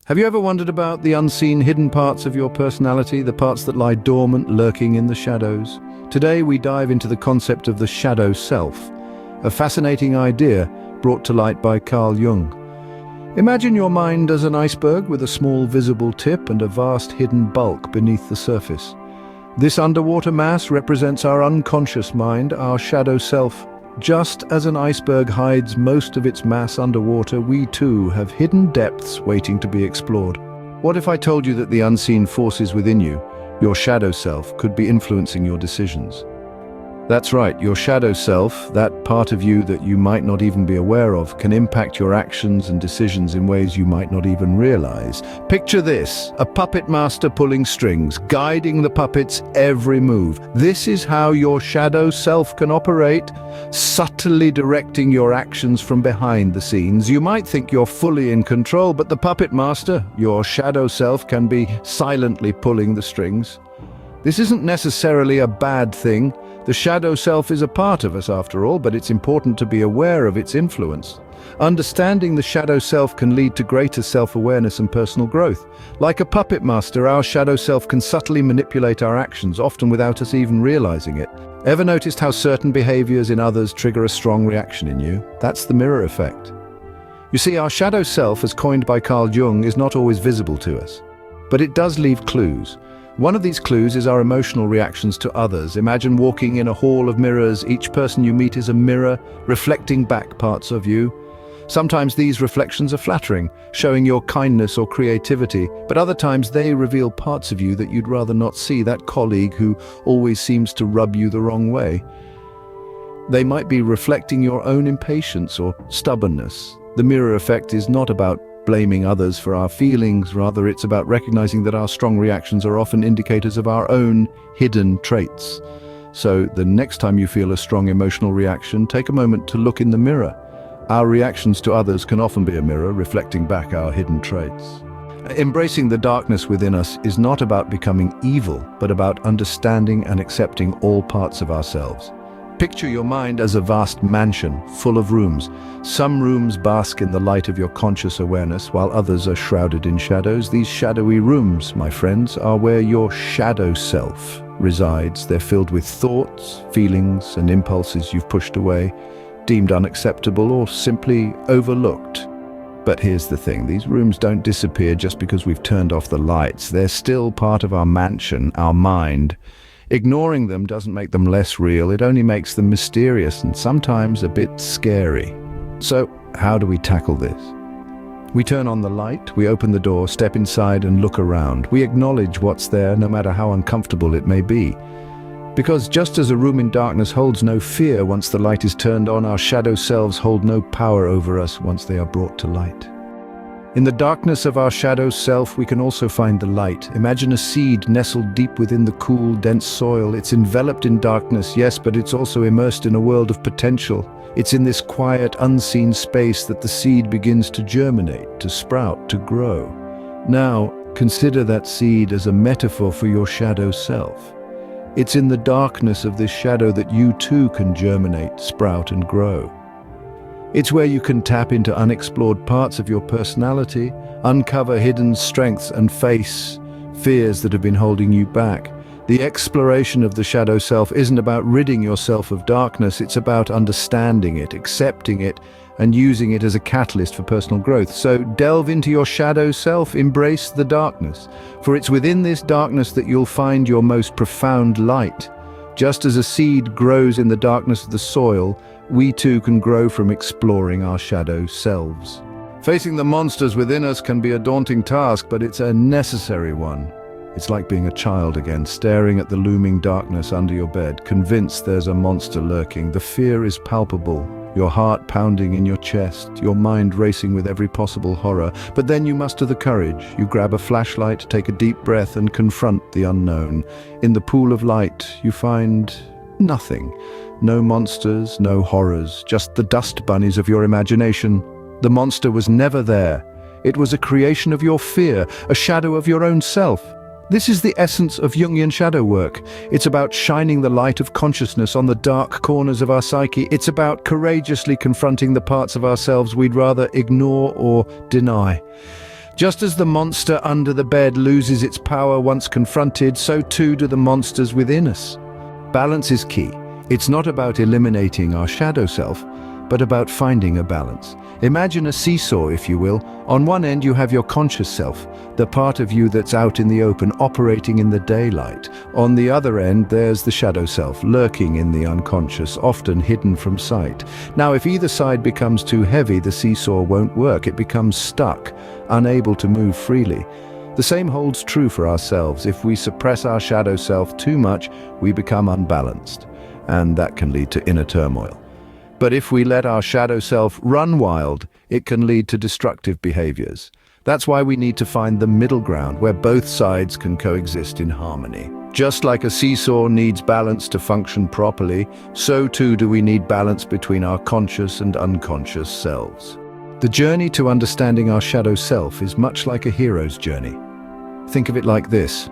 Have you ever wondered about the unseen hidden parts of your personality, the parts that lie dormant, lurking in the shadows? Today we dive into the concept of the shadow self, a fascinating idea brought to light by Carl Jung. Imagine your mind as an iceberg with a small visible tip and a vast hidden bulk beneath the surface. This underwater mass represents our unconscious mind, our shadow self. Just as an iceberg hides most of its mass underwater, we too have hidden depths waiting to be explored. What if I told you that the unseen forces within you, your shadow self, could be influencing your decisions? That's right, your shadow self, that part of you that you might not even be aware of, can impact your actions and decisions in ways you might not even realize. Picture this, a puppet master pulling strings, guiding the puppet's every move. This is how your shadow self can operate, subtly directing your actions from behind the scenes. You might think you're fully in control, but the puppet master, your shadow self, can be silently pulling the strings. This isn't necessarily a bad thing. The shadow self is a part of us after all, but it's important to be aware of its influence. Understanding the shadow self can lead to greater self-awareness and personal growth. Like a puppet master, our shadow self can subtly manipulate our actions, often without us even realizing it. Ever noticed how certain behaviors in others trigger a strong reaction in you? That's the mirror effect. You see, our shadow self, as coined by Carl Jung, is not always visible to us, but it does leave clues. One of these clues is our emotional reactions to others. Imagine walking in a hall of mirrors. Each person you meet is a mirror, reflecting back parts of you. Sometimes these reflections are flattering, showing your kindness or creativity, but other times they reveal parts of you that you'd rather not see, that colleague who always seems to rub you the wrong way. They might be reflecting your own impatience or stubbornness. The mirror effect is not about blaming others for our feelings, rather it's about recognizing that our strong reactions are often indicators of our own hidden traits. So the next time you feel a strong emotional reaction, take a moment to look in the mirror. Our reactions to others can often be a mirror reflecting back our hidden traits. Embracing the darkness within us is not about becoming evil, but about understanding and accepting all parts of ourselves. Picture your mind as a vast mansion full of rooms. Some rooms bask in the light of your conscious awareness, while others are shrouded in shadows. These shadowy rooms, my friends, are where your shadow self resides. They're filled with thoughts, feelings, and impulses you've pushed away, deemed unacceptable, or simply overlooked. But here's the thing, these rooms don't disappear just because we've turned off the lights. They're still part of our mansion, our mind. Ignoring them doesn't make them less real, it only makes them mysterious and sometimes a bit scary. So, how do we tackle this? We turn on the light, we open the door, step inside and look around. We acknowledge what's there, no matter how uncomfortable it may be. Because just as a room in darkness holds no fear once the light is turned on, our shadow selves hold no power over us once they are brought to light. In the darkness of our shadow self, we can also find the light. Imagine a seed nestled deep within the cool, dense soil. It's enveloped in darkness, yes, but it's also immersed in a world of potential. It's in this quiet, unseen space that the seed begins to germinate, to sprout, to grow. Now, consider that seed as a metaphor for your shadow self. It's in the darkness of this shadow that you too can germinate, sprout, and grow. It's where you can tap into unexplored parts of your personality, uncover hidden strengths, and face fears that have been holding you back. The exploration of the shadow self isn't about ridding yourself of darkness, it's about understanding it, accepting it, and using it as a catalyst for personal growth. So delve into your shadow self, embrace the darkness, for it's within this darkness that you'll find your most profound light. Just as a seed grows in the darkness of the soil, we too can grow from exploring our shadow selves. Facing the monsters within us can be a daunting task, but it's a necessary one. It's like being a child again, staring at the looming darkness under your bed, convinced there's a monster lurking. The fear is palpable, your heart pounding in your chest, your mind racing with every possible horror. But then you muster the courage. You grab a flashlight, take a deep breath, and confront the unknown. In the pool of light, you find nothing. No monsters, no horrors, just the dust bunnies of your imagination. The monster was never there. It was a creation of your fear, a shadow of your own self. This is the essence of Jungian Shadow Work. It's about shining the light of consciousness on the dark corners of our psyche. It's about courageously confronting the parts of ourselves we'd rather ignore or deny. Just as the monster under the bed loses its power once confronted, so too do the monsters within us. Balance is key. It's not about eliminating our shadow self, but about finding a balance. Imagine a seesaw, if you will. On one end you have your conscious self, the part of you that's out in the open, operating in the daylight. On the other end, there's the shadow self, lurking in the unconscious, often hidden from sight. Now, if either side becomes too heavy, the seesaw won't work. It becomes stuck, unable to move freely. The same holds true for ourselves. If we suppress our shadow self too much, we become unbalanced, and that can lead to inner turmoil. But if we let our shadow self run wild, it can lead to destructive behaviors. That's why we need to find the middle ground, where both sides can coexist in harmony. Just like a seesaw needs balance to function properly, so too do we need balance between our conscious and unconscious selves. The journey to understanding our shadow self is much like a hero's journey. Think of it like this.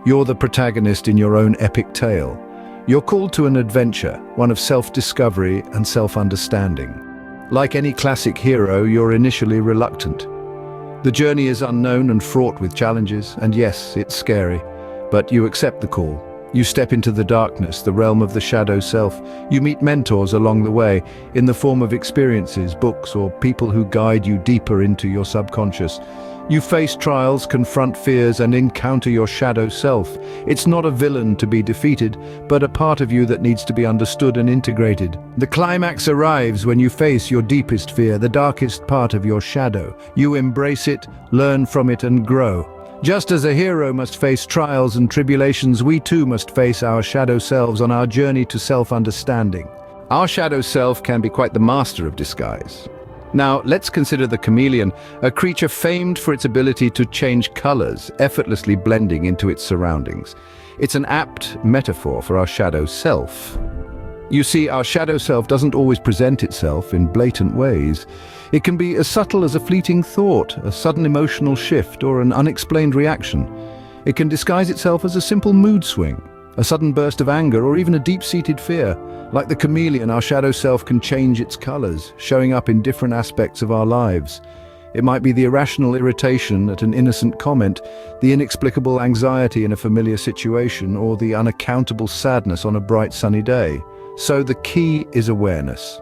You're the protagonist in your own epic tale. You're called to an adventure, one of self-discovery and self-understanding. Like any classic hero, you're initially reluctant. The journey is unknown and fraught with challenges, and yes, it's scary, but you accept the call. You step into the darkness, the realm of the shadow self. You meet mentors along the way, in the form of experiences, books, or people who guide you deeper into your subconscious. You face trials, confront fears, and encounter your shadow self. It's not a villain to be defeated, but a part of you that needs to be understood and integrated. The climax arrives when you face your deepest fear, the darkest part of your shadow. You embrace it, learn from it, and grow. Just as a hero must face trials and tribulations, we too must face our shadow selves on our journey to self-understanding. Our shadow self can be quite the master of disguise. Now, let's consider the chameleon, a creature famed for its ability to change colors, effortlessly blending into its surroundings. It's an apt metaphor for our shadow self. You see, our shadow self doesn't always present itself in blatant ways. It can be as subtle as a fleeting thought, a sudden emotional shift, or an unexplained reaction. It can disguise itself as a simple mood swing, a sudden burst of anger, or even a deep-seated fear. Like the chameleon, our shadow self can change its colors, showing up in different aspects of our lives. It might be the irrational irritation at an innocent comment, the inexplicable anxiety in a familiar situation, or the unaccountable sadness on a bright sunny day. So the key is awareness.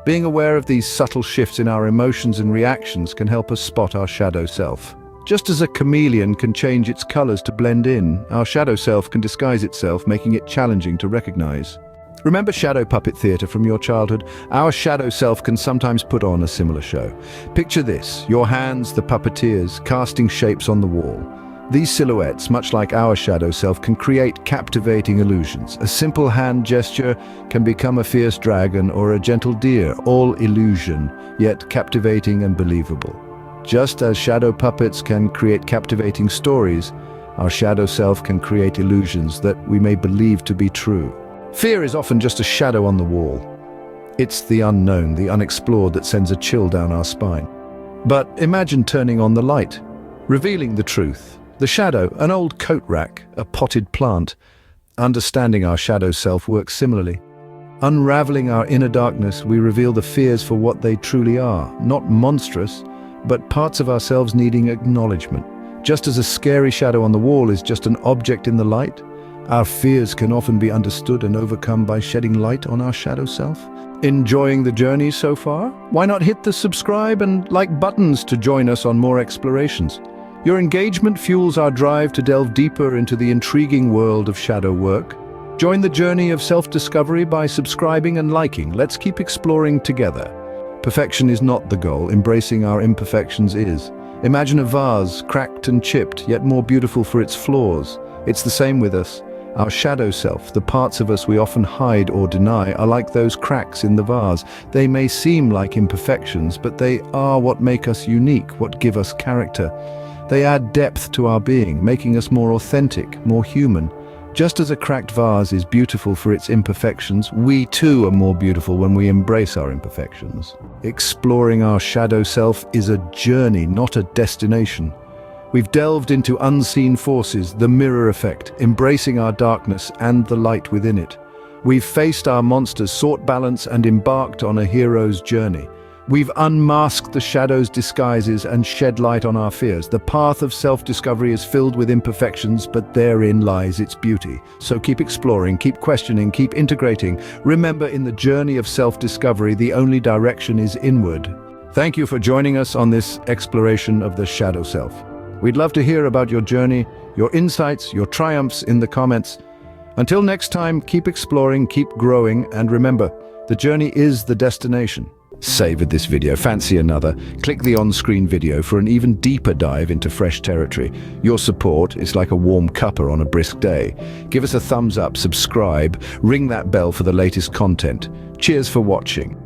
Being aware of these subtle shifts in our emotions and reactions can help us spot our shadow self. Just as a chameleon can change its colors to blend in, our shadow self can disguise itself, making it challenging to recognize. Remember shadow puppet theater from your childhood? Our shadow self can sometimes put on a similar show. Picture this, your hands, the puppeteers, casting shapes on the wall. These silhouettes, much like our shadow self, can create captivating illusions. A simple hand gesture can become a fierce dragon or a gentle deer, all illusion, yet captivating and believable. Just as shadow puppets can create captivating stories, our shadow self can create illusions that we may believe to be true. Fear is often just a shadow on the wall. It's the unknown, the unexplored, that sends a chill down our spine. But imagine turning on the light, revealing the truth. The shadow, an old coat rack, a potted plant. Understanding our shadow self works similarly. Unraveling our inner darkness, we reveal the fears for what they truly are, not monstrous, but parts of ourselves needing acknowledgement. Just as a scary shadow on the wall is just an object in the light, our fears can often be understood and overcome by shedding light on our shadow self. Enjoying the journey so far? Why not hit the subscribe and like buttons to join us on more explorations? Your engagement fuels our drive to delve deeper into the intriguing world of shadow work. Join the journey of self-discovery by subscribing and liking. Let's keep exploring together. Perfection is not the goal, embracing our imperfections is. Imagine a vase, cracked and chipped, yet more beautiful for its flaws. It's the same with us. Our shadow self, the parts of us we often hide or deny, are like those cracks in the vase. They may seem like imperfections, but they are what make us unique, what give us character. They add depth to our being, making us more authentic, more human. Just as a cracked vase is beautiful for its imperfections, we too are more beautiful when we embrace our imperfections. Exploring our shadow self is a journey, not a destination. We've delved into unseen forces, the mirror effect, embracing our darkness and the light within it. We've faced our monsters, sought balance, and embarked on a hero's journey. We've unmasked the shadow's disguises and shed light on our fears. The path of self-discovery is filled with imperfections, but therein lies its beauty. So keep exploring, keep questioning, keep integrating. Remember, in the journey of self-discovery, the only direction is inward. Thank you for joining us on this exploration of the shadow self. We'd love to hear about your journey, your insights, your triumphs in the comments. Until next time, keep exploring, keep growing, and remember, the journey is the destination. Savored this video, fancy another? Click the on-screen video for an even deeper dive into fresh territory. Your support is like a warm cuppa on a brisk day. Give us a thumbs up, subscribe, ring that bell for the latest content. Cheers for watching.